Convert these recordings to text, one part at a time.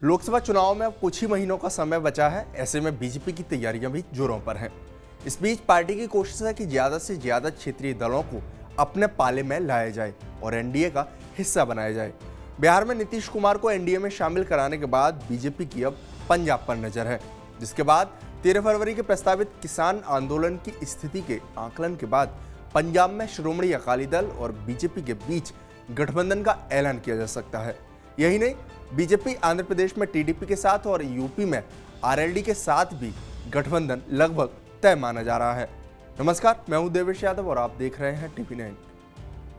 लोकसभा चुनाव में अब कुछ ही महीनों का समय बचा है। ऐसे में बीजेपी की तैयारियां भी जोरों पर हैं। इस बीच पार्टी की कोशिश है कि ज्यादा से ज्यादा क्षेत्रीय दलों को अपने पाले में लाया जाए और एनडीए का हिस्सा बनाया जाए। बिहार में नीतीश कुमार को एनडीए में शामिल कराने के बाद बीजेपी की अब पंजाब पर नजर है, जिसके बाद 13 फरवरी के प्रस्तावित किसान आंदोलन की स्थिति के आकलन के बाद पंजाब में श्रोमणी अकाली दल और बीजेपी के बीच गठबंधन का ऐलान किया जा सकता है। यही नहीं, बीजेपी आंध्र प्रदेश में टीडीपी के साथ और यूपी में आरएलडी के साथ भी गठबंधन लगभग तय माना जा रहा है। नमस्कार, मैं हूं देवेश यादव और आप देख रहे हैं टीवी9।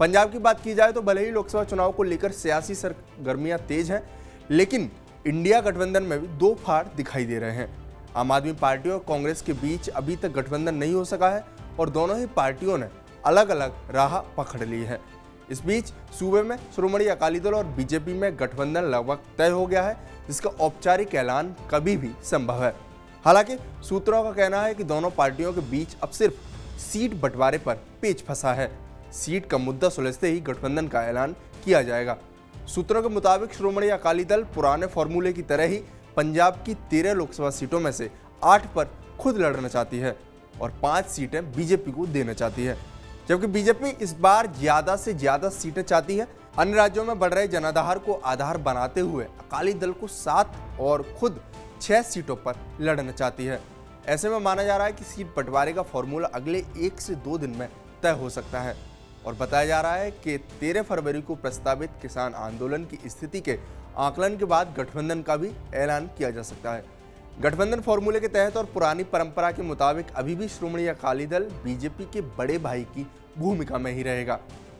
पंजाब की बात की जाए तो भले ही लोकसभा चुनाव को लेकर सियासी सरगर्मियां तेज हैं, लेकिन इंडिया गठबंधन में भी दो फाड़ दिखाई दे रहे हैं। आम आदमी पार्टी और कांग्रेस के बीच अभी तक गठबंधन नहीं हो सका है और दोनों ही पार्टियों ने अलग अलग राह पकड़ ली है। इस बीच सूबे में श्रोमणी अकाली दल और बीजेपी में गठबंधन लगभग तय हो गया है, जिसका औपचारिक ऐलान कभी भी संभव है। हालांकि सूत्रों का कहना है कि दोनों पार्टियों के बीच अब सिर्फ सीट बंटवारे पर पेच फंसा है। सीट का मुद्दा सुलझते ही गठबंधन का ऐलान किया जाएगा। सूत्रों के मुताबिक श्रोमणी अकाली दल पुराने फॉर्मूले की तरह ही पंजाब की 13 लोकसभा सीटों में से 8 पर खुद लड़ना चाहती है और 5 सीटें बीजेपी को देना चाहती है, जबकि बीजेपी इस बार ज्यादा से ज्यादा सीटें चाहती है। अन्य राज्यों में बढ़ रहे जनाधार को आधार बनाते हुए अकाली दल को 7 और खुद 6 सीटों पर लड़ना चाहती है। ऐसे में माना जा रहा है कि सीट बंटवारे का फॉर्मूला अगले 1 से 2 दिन में तय हो सकता है और बताया जा रहा है कि 13 फरवरी को प्रस्तावित किसान आंदोलन की स्थिति के आकलन के बाद गठबंधन का भी ऐलान किया जा सकता है। गठबंधन फॉर्मूले के तहत और पुरानी परंपरा के मुताबिक अभी भी श्रोमणी अकाली दल बीजेपी के बड़े भाई की भूमिका में ही रहेगा।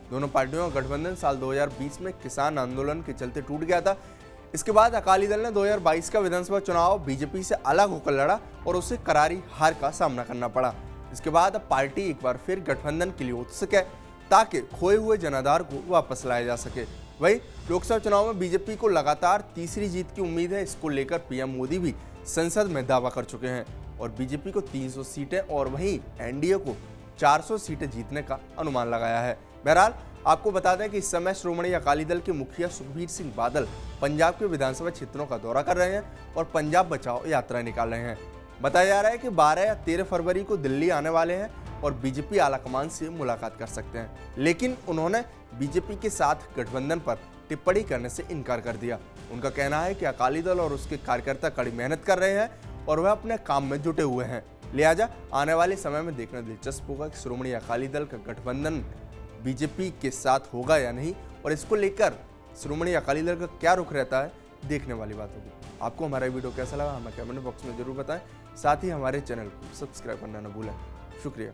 दोनों पार्टियों का गठबंधन साल 2020 में किसान आंदोलन के चलते टूट गया था। इसके बाद अकाली दल ने 2022 का विधानसभा चुनाव बीजेपी से अलग होकर लड़ा और उसे करारी हार का सामना करना पड़ा। इसके बाद अब पार्टी एक बार फिर गठबंधन के लिए उत्सुक है ताकि खोए हुए जनाधार को वापस लाया जा सके। वहीं लोकसभा चुनाव में बीजेपी को लगातार तीसरी जीत की उम्मीद है। इसको लेकर पीएम मोदी भी संसद में दावा कर चुके हैं और बीजेपी को 300 सीटें और वहीं एनडीए को 400 सीटें जीतने का अनुमान लगाया है। बहरहाल आपको बता दें कि इस समय श्रोमणी अकाली दल के मुखिया सुखबीर सिंह बादल पंजाब के विधानसभा क्षेत्रों का दौरा कर रहे हैं और पंजाब बचाओ यात्रा निकाल रहे हैं। बताया जा रहा है कि 12 या 13 फरवरी को दिल्ली आने वाले हैं और बीजेपी आलाकमान से मुलाकात कर सकते हैं, लेकिन उन्होंने बीजेपी के साथ गठबंधन पर टिप्पणी करने से इनकार कर दिया। उनका कहना है कि अकाली दल और उसके कार्यकर्ता कड़ी मेहनत कर रहे हैं और वह अपने काम में जुटे हुए हैं। लिहाजा आने वाले समय में देखना दिलचस्प होगा कि श्रोमणी अकाली दल का गठबंधन बीजेपी के साथ होगा या नहीं, और इसको लेकर श्रोमणी अकाली दल का क्या रुख रहता है, देखने वाली बात होगी। आपको हमारा वीडियो कैसा लगा हमें कमेंट बॉक्स में जरूर बताएं। साथ ही हमारे चैनल को सब्सक्राइब करना न भूलें। शुक्रिया।